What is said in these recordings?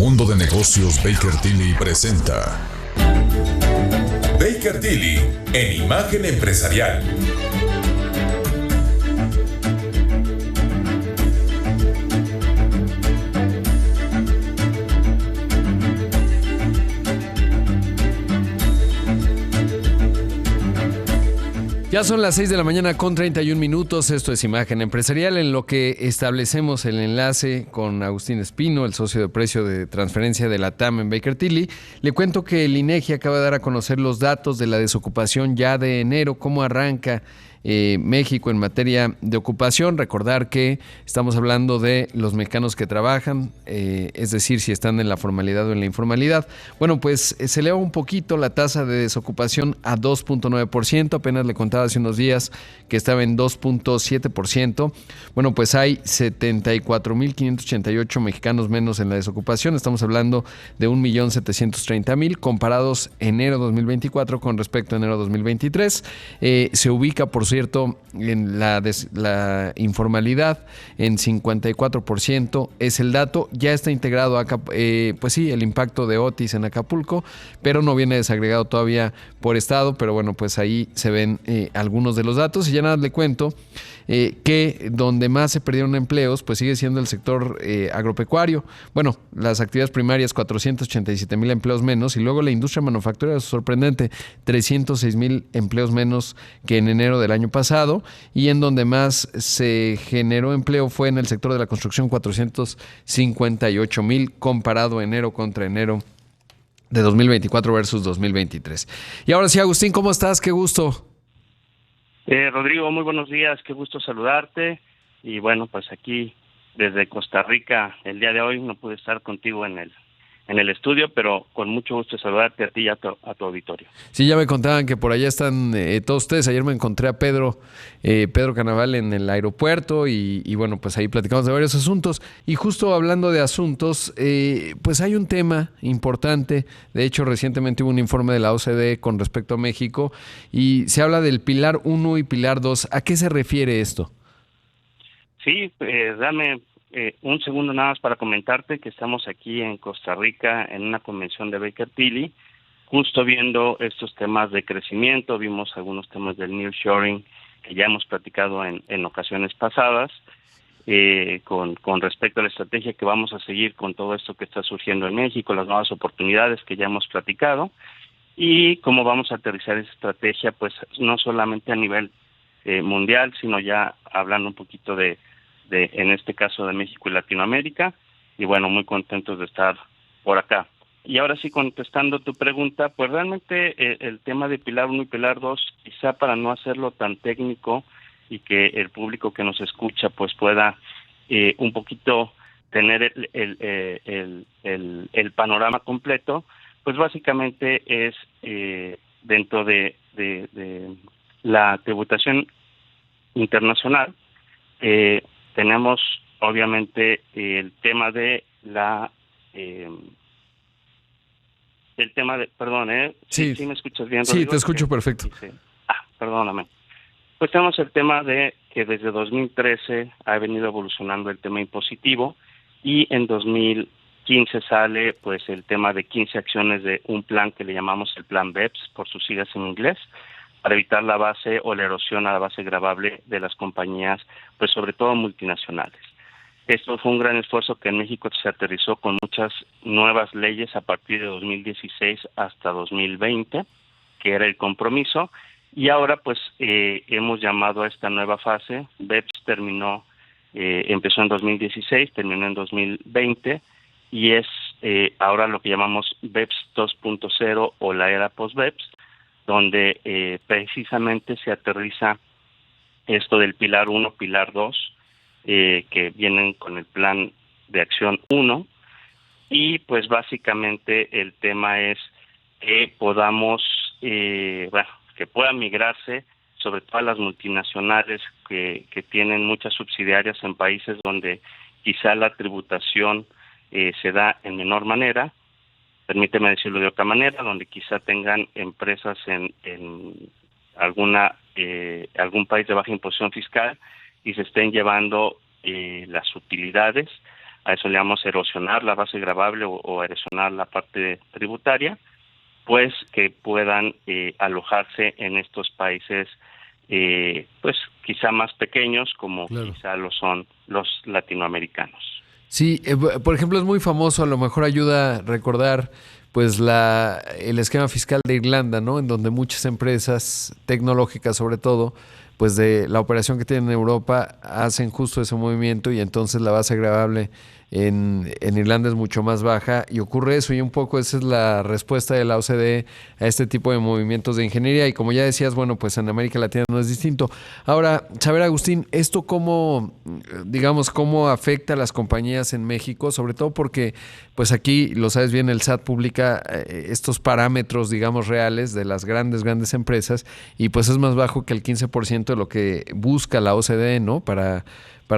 Mundo de Negocios Baker Tilly presenta Baker Tilly en Imagen Empresarial. Ya son las 6 de la mañana con 31 minutos. Esto es Imagen Empresarial, en lo que establecemos el enlace con Agustín Espino, el socio de precio de transferencia de la TAM en Baker Tilly. Le cuento que el INEGI acaba de dar a conocer los datos de la desocupación ya de enero, cómo arranca México en materia de ocupación. Recordar que estamos hablando de los mexicanos que trabajan, es decir, si están en la formalidad o en la informalidad. Bueno, pues se eleva un poquito la tasa de desocupación a 2.9%. Apenas le contaba hace unos días que estaba en 2.7%. Bueno, pues hay 74.588 mexicanos menos en la desocupación. Estamos hablando de 1.730.000 comparados enero 2024 con respecto a enero 2023. Se ubica, por cierto, en la informalidad en 54% es el dato. Ya está integrado acá, pues sí, el impacto de Otis en Acapulco, pero no viene desagregado todavía por estado. Pero bueno, pues ahí se ven algunos de los datos. Y ya nada, le cuento que donde más se perdieron empleos pues sigue siendo el sector agropecuario. Bueno, las actividades primarias, 487,000 empleos menos, y luego la industria manufacturera, sorprendente, 306,000 empleos menos que en enero del año pasado. Y en donde más se generó empleo fue en el sector de la construcción, 458,000 comparado enero contra enero de 2024 versus 2023. Y ahora sí, Agustín, ¿cómo estás? Qué gusto. Rodrigo, muy buenos días, qué gusto saludarte. Y bueno, pues aquí desde Costa Rica el día de hoy no pude estar contigo en el estudio, pero con mucho gusto saludarte a ti y a tu auditorio. Sí, ya me contaban que por allá están todos ustedes. Ayer me encontré a Pedro Canaval en el aeropuerto y bueno, pues ahí platicamos de varios asuntos. Y justo hablando de asuntos, pues hay un tema importante. De hecho, recientemente hubo un informe de la OCDE con respecto a México y se habla del Pilar 1 y Pilar 2. ¿A qué se refiere esto? Sí, dame un segundo nada más para comentarte que estamos aquí en Costa Rica en una convención de Baker Tilly, justo viendo estos temas de crecimiento. Vimos algunos temas del nearshoring que ya hemos platicado en ocasiones pasadas, con respecto a la estrategia que vamos a seguir con todo esto que está surgiendo en México, las nuevas oportunidades que ya hemos platicado y cómo vamos a aterrizar esa estrategia, pues no solamente a nivel mundial, sino ya hablando un poquito de en este caso de México y Latinoamérica. Y bueno, muy contentos de estar por acá. Y ahora sí, contestando tu pregunta, pues realmente el tema de Pilar 1 y Pilar 2, quizá para no hacerlo tan técnico y que el público que nos escucha pues pueda un poquito tener el panorama completo, pues básicamente es dentro de la tributación internacional. Tenemos obviamente el tema de perdón, sí me escuchas bien, sí, Rodrigo? te escucho perfecto. Sí. Perdóname. Pues tenemos el tema de que desde 2013 ha venido evolucionando el tema impositivo y en 2015 sale pues el tema de 15 acciones de un plan que le llamamos el plan BEPS por sus siglas en inglés, para evitar la base o la erosión a la base gravable de las compañías, pues sobre todo multinacionales. Esto fue un gran esfuerzo que en México se aterrizó con muchas nuevas leyes a partir de 2016 hasta 2020, que era el compromiso, y ahora pues hemos llamado a esta nueva fase. BEPS empezó en 2016, terminó en 2020, y es ahora lo que llamamos BEPS 2.0 o la era post-BEPS, donde precisamente se aterriza esto del Pilar 1, Pilar 2, que vienen con el plan de acción 1, y pues básicamente el tema es que podamos, que pueda migrarse sobre todo a las multinacionales que tienen muchas subsidiarias en países donde quizá la tributación se da en menor manera. Permíteme decirlo de otra manera, donde quizá tengan empresas en algún país de baja imposición fiscal y se estén llevando las utilidades a eso le llamamos erosionar la base gravable o erosionar la parte tributaria, pues que puedan alojarse en estos países pues quizá más pequeños como quizá lo son los latinoamericanos. Sí, por ejemplo, es muy famoso, a lo mejor ayuda a recordar pues el esquema fiscal de Irlanda, ¿no? En donde muchas empresas tecnológicas, sobre todo, pues de la operación que tienen en Europa, hacen justo ese movimiento y entonces la base gravable en Irlanda es mucho más baja y ocurre eso, y un poco esa es la respuesta de la OCDE a este tipo de movimientos de ingeniería, y como ya decías, bueno, pues en América Latina no es distinto. Ahora, saber, Agustín, ¿esto cómo afecta a las compañías en México? Sobre todo porque, pues aquí, lo sabes bien, el SAT publica estos parámetros, digamos, reales de las grandes empresas, y pues es más bajo que el 15% de lo que busca la OCDE, ¿no? Para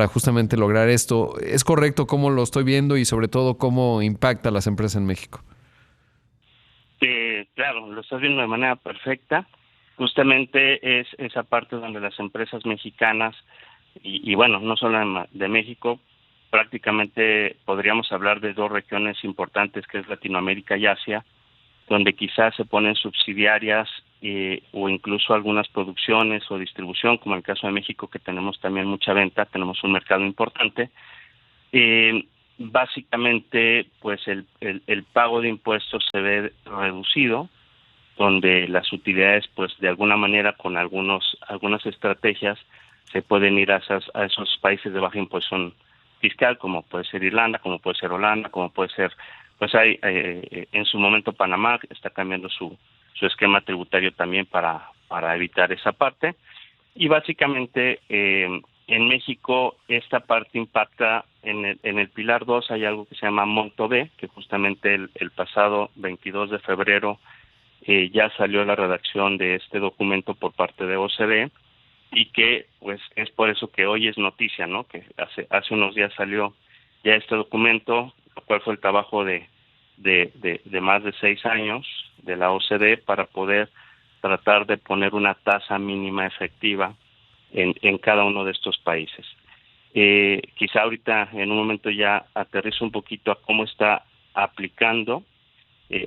justamente lograr esto. ¿Es correcto cómo lo estoy viendo y sobre todo cómo impacta a las empresas en México? Claro, lo estás viendo de manera perfecta. Justamente es esa parte donde las empresas mexicanas, y bueno, no solo de México, prácticamente podríamos hablar de dos regiones importantes, que es Latinoamérica y Asia, donde quizás se ponen subsidiarias o incluso algunas producciones o distribución, como el caso de México, que tenemos también mucha venta, tenemos un mercado importante. Básicamente, pues el pago de impuestos se ve reducido, donde las utilidades, pues de alguna manera, con algunas estrategias, se pueden ir a esos países de baja imposición fiscal, como puede ser Irlanda, como puede ser Holanda, como puede ser, pues hay en su momento Panamá está cambiando su esquema tributario también para evitar esa parte. Y básicamente en México esta parte impacta en el Pilar 2. Hay algo que se llama Monto B, que justamente el pasado 22 de febrero ya salió la redacción de este documento por parte de OCDE, y que pues es por eso que hoy es noticia, ¿no? Que hace unos días salió ya este documento, lo cual fue el trabajo de más de 6 años de la OCDE para poder tratar de poner una tasa mínima efectiva en cada uno de estos países. Quizá ahorita en un momento ya aterrizo un poquito a cómo está aplicando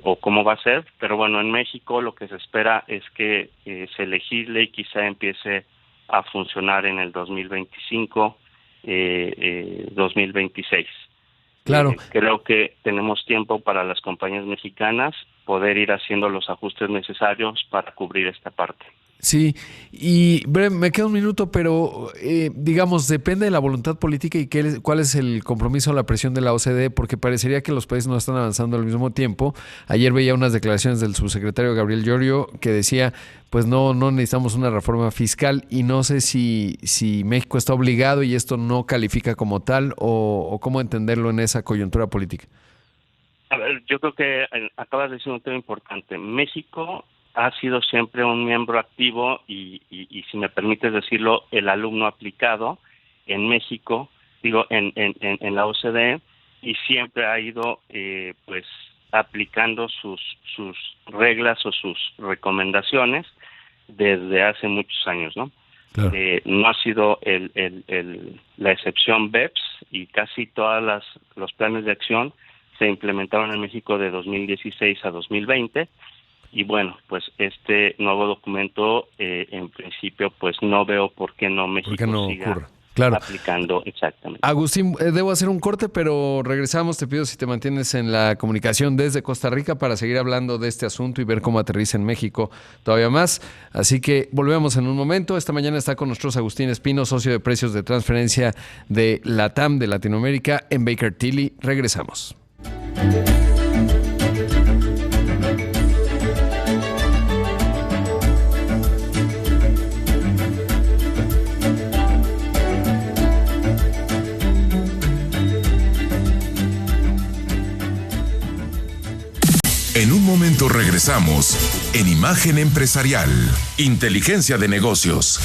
o cómo va a ser, pero bueno, en México lo que se espera es que se legisle y quizá empiece a funcionar en el 2025, 2026. Claro. Creo que tenemos tiempo para las compañías mexicanas poder ir haciendo los ajustes necesarios para cubrir esta parte. Sí, y me queda un minuto, pero digamos, depende de la voluntad política y cuál es el compromiso o la presión de la OCDE, porque parecería que los países no están avanzando al mismo tiempo. Ayer veía unas declaraciones del subsecretario Gabriel Llorio que decía, pues no necesitamos una reforma fiscal, y no sé si México está obligado y esto no califica como tal, o cómo entenderlo en esa coyuntura política. A ver, yo creo que acabas de decir un tema importante. México ha sido siempre un miembro activo y si me permites decirlo, el alumno aplicado en México, en la OCDE, y siempre ha ido pues aplicando sus reglas o sus recomendaciones desde hace muchos años, ¿no? Claro. No ha sido la excepción BEPS, y casi todos los planes de acción se implementaron en México de 2016 a 2020. Y bueno, pues este nuevo documento, en principio, pues no veo por qué no México siga ocurra. Claro. Aplicando. Exactamente. Agustín, debo hacer un corte, pero regresamos. Te pido si te mantienes en la comunicación desde Costa Rica para seguir hablando de este asunto y ver cómo aterriza en México todavía más. Así que volvemos en un momento. Esta mañana está con nosotros Agustín Espino, socio de precios de transferencia de LATAM, de Latinoamérica, en Baker Tilly. Regresamos. En un momento regresamos en Imagen Empresarial, Inteligencia de Negocios.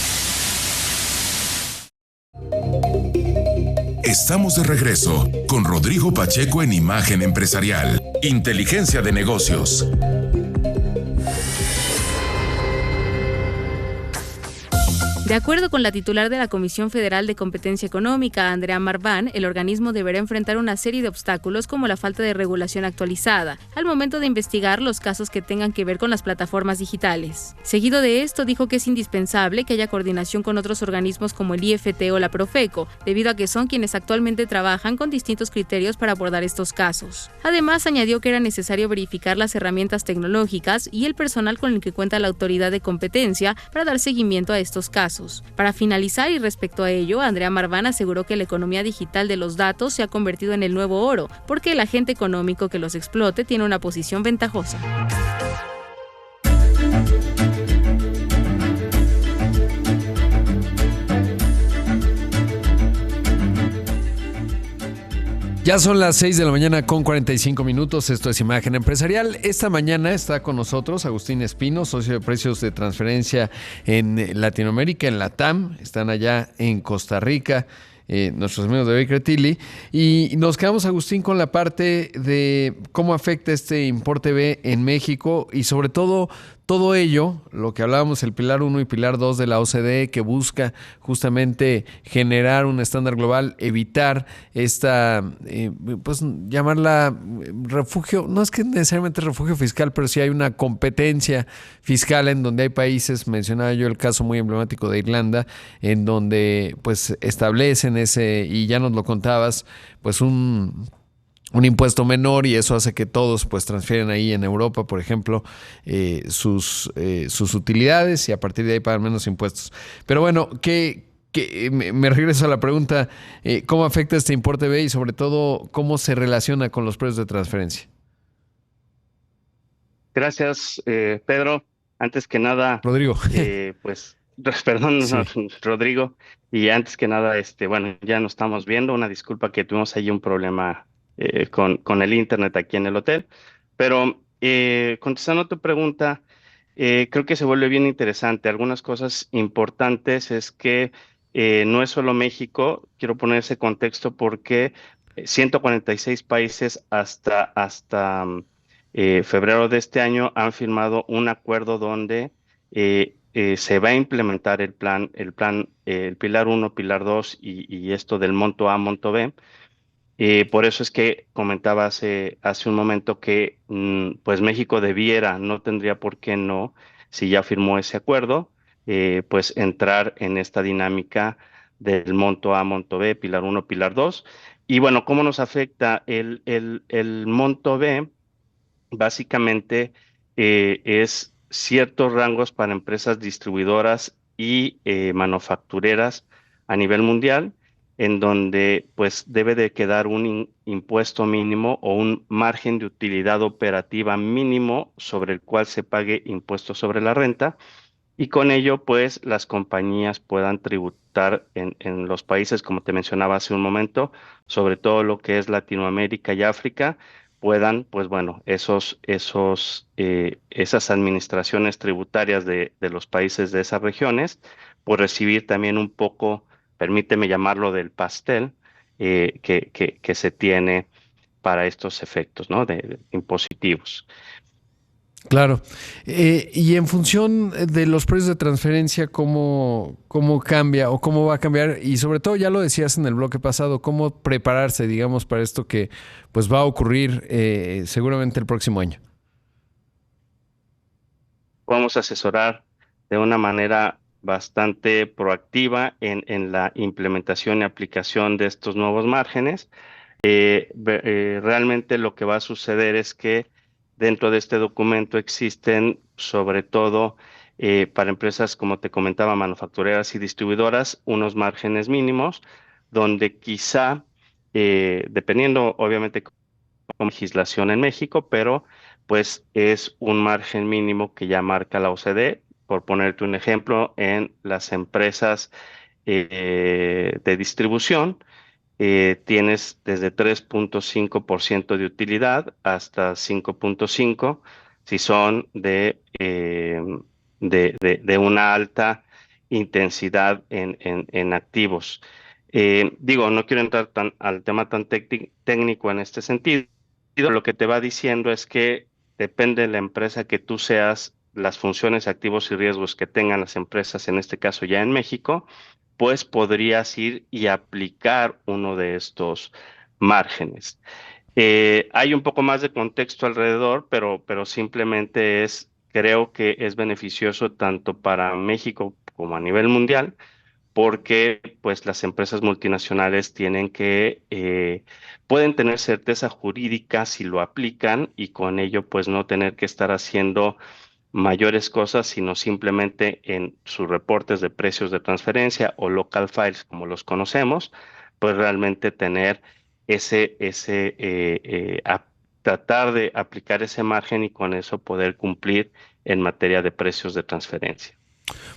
Estamos de regreso con Rodrigo Pacheco en Imagen Empresarial, Inteligencia de Negocios. De acuerdo con la titular de la Comisión Federal de Competencia Económica, Andrea Marván, el organismo deberá enfrentar una serie de obstáculos como la falta de regulación actualizada, al momento de investigar los casos que tengan que ver con las plataformas digitales. Seguido de esto, dijo que es indispensable que haya coordinación con otros organismos como el IFT o la Profeco, debido a que son quienes actualmente trabajan con distintos criterios para abordar estos casos. Además, añadió que era necesario verificar las herramientas tecnológicas y el personal con el que cuenta la autoridad de competencia para dar seguimiento a estos casos. Para finalizar y respecto a ello, Andrea Marván aseguró que la economía digital de los datos se ha convertido en el nuevo oro, porque el agente económico que los explote tiene una posición ventajosa. Ya son las 6 de la mañana con 45 minutos. Esto es Imagen Empresarial. Esta mañana está con nosotros Agustín Espino, socio de precios de transferencia en Latinoamérica, en la TAM. Están allá en Costa Rica, nuestros amigos de Baker Tilly. Y nos quedamos, Agustín, con la parte de cómo afecta este importe B en México y sobre todo ello, lo que hablábamos, el Pilar 1 y Pilar 2 de la OCDE, que busca justamente generar un estándar global, evitar esta, pues llamarla refugio, no es que necesariamente refugio fiscal, pero sí hay una competencia fiscal en donde hay países, mencionaba yo el caso muy emblemático de Irlanda, en donde pues establecen ese, y ya nos lo contabas, pues un impuesto menor, y eso hace que todos pues transfieren ahí en Europa, por ejemplo, sus utilidades, y a partir de ahí pagan menos impuestos. Pero bueno, me regreso a la pregunta, ¿cómo afecta este importe B y sobre todo cómo se relaciona con los precios de transferencia? Gracias, Pedro. Antes que nada, Rodrigo. Perdón, Sí. Rodrigo. Y antes que nada, bueno, ya nos estamos viendo. Una disculpa que tuvimos ahí un problema con el internet aquí en el hotel. Pero contestando a tu pregunta, creo que se vuelve bien interesante. Algunas cosas importantes es que no es solo México. Quiero poner ese contexto porque 146 países hasta febrero de este año han firmado un acuerdo donde se va a implementar el Pilar 1, Pilar 2 y esto del monto A, monto B. Por eso es que comentaba hace un momento que pues México no tendría por qué no, si ya firmó ese acuerdo, pues entrar en esta dinámica del monto A, monto B, Pilar 1, Pilar 2. Y bueno, ¿cómo nos afecta el monto B? Básicamente es ciertos rangos para empresas distribuidoras y manufactureras a nivel mundial, en donde pues debe de quedar un impuesto mínimo o un margen de utilidad operativa mínimo sobre el cual se pague impuesto sobre la renta, y con ello pues las compañías puedan tributar en los países, como te mencionaba hace un momento, sobre todo lo que es Latinoamérica y África, puedan, pues bueno, esas administraciones tributarias de los países de esas regiones, pues recibir también un poco, permíteme llamarlo, del pastel que se tiene para estos efectos, ¿no? De impositivos. Claro. Y en función de los precios de transferencia, ¿cómo cambia o cómo va a cambiar? Y sobre todo, ya lo decías en el bloque pasado, ¿cómo prepararse, digamos, para esto que pues va a ocurrir seguramente el próximo año? Vamos a asesorar de una manera bastante proactiva en la implementación y aplicación de estos nuevos márgenes. Realmente lo que va a suceder es que dentro de este documento existen, sobre todo para empresas, como te comentaba, manufactureras y distribuidoras, unos márgenes mínimos, donde quizá, dependiendo obviamente con legislación en México, pero pues es un margen mínimo que ya marca la OCDE. Por ponerte un ejemplo, en las empresas de distribución, tienes desde 3.5% de utilidad hasta 5.5% si son de una alta intensidad en activos. Digo, no quiero entrar al tema tan técnico en este sentido. Lo que te va diciendo es que depende de la empresa que tú seas, las funciones, activos y riesgos que tengan las empresas, en este caso ya en México, pues podrías ir y aplicar uno de estos márgenes. Hay un poco más de contexto alrededor, pero simplemente creo que es beneficioso tanto para México como a nivel mundial, porque pues las empresas multinacionales pueden tener certeza jurídica si lo aplican y con ello pues no tener que estar haciendo mayores cosas, sino simplemente en sus reportes de precios de transferencia o local files, como los conocemos, pues realmente tener tratar de aplicar ese margen y con eso poder cumplir en materia de precios de transferencia.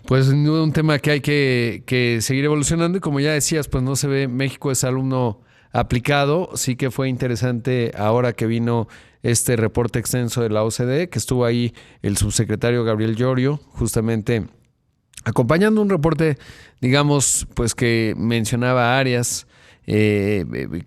Pues sin duda un tema que hay que seguir evolucionando y como ya decías, pues no se ve, México es alumno aplicado. Sí que fue interesante ahora que vino este reporte extenso de la OCDE, que estuvo ahí el subsecretario Gabriel Llorio, justamente acompañando un reporte, digamos, pues que mencionaba áreas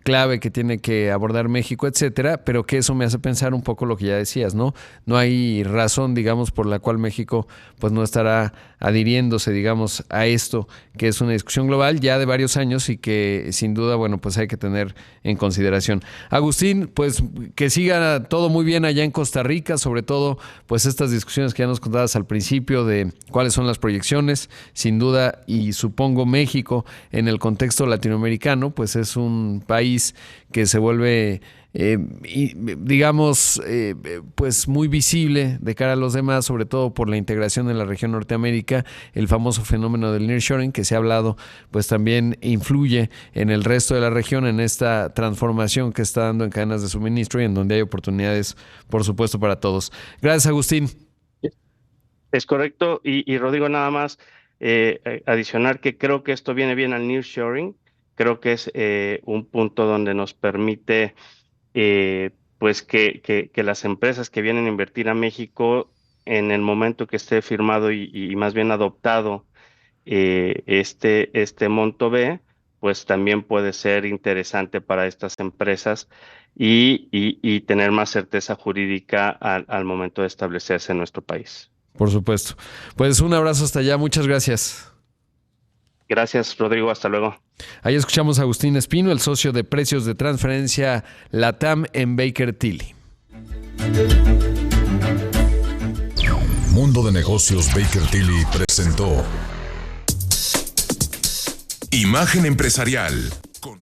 clave que tiene que abordar México, etcétera, pero que eso me hace pensar un poco lo que ya decías, ¿no? No hay razón, digamos, por la cual México pues no estará adhiriéndose, digamos, a esto, que es una discusión global ya de varios años y que sin duda, bueno, pues hay que tener en consideración. Agustín, pues que siga todo muy bien allá en Costa Rica, sobre todo pues estas discusiones que ya nos contabas al principio de cuáles son las proyecciones, sin duda, y supongo México en el contexto latinoamericano, pues es un país que se vuelve, digamos, pues muy visible de cara a los demás, sobre todo por la integración en la región Norteamérica, el famoso fenómeno del nearshoring que se ha hablado, pues también influye en el resto de la región en esta transformación que está dando en cadenas de suministro y en donde hay oportunidades, por supuesto, para todos. Gracias, Agustín. Es correcto, y Rodrigo, nada más adicionar que creo que esto viene bien al nearshoring. Creo que es un punto donde nos permite pues que las empresas que vienen a invertir a México en el momento que esté firmado y más bien adoptado este monto B, pues también puede ser interesante para estas empresas y tener más certeza jurídica al momento de establecerse en nuestro país. Por supuesto. Pues un abrazo hasta allá. Muchas gracias. Gracias, Rodrigo. Hasta luego. Ahí escuchamos a Agustín Espino, el socio de precios de transferencia LATAM en Baker Tilly. Mundo de Negocios Baker Tilly presentó Imagen Empresarial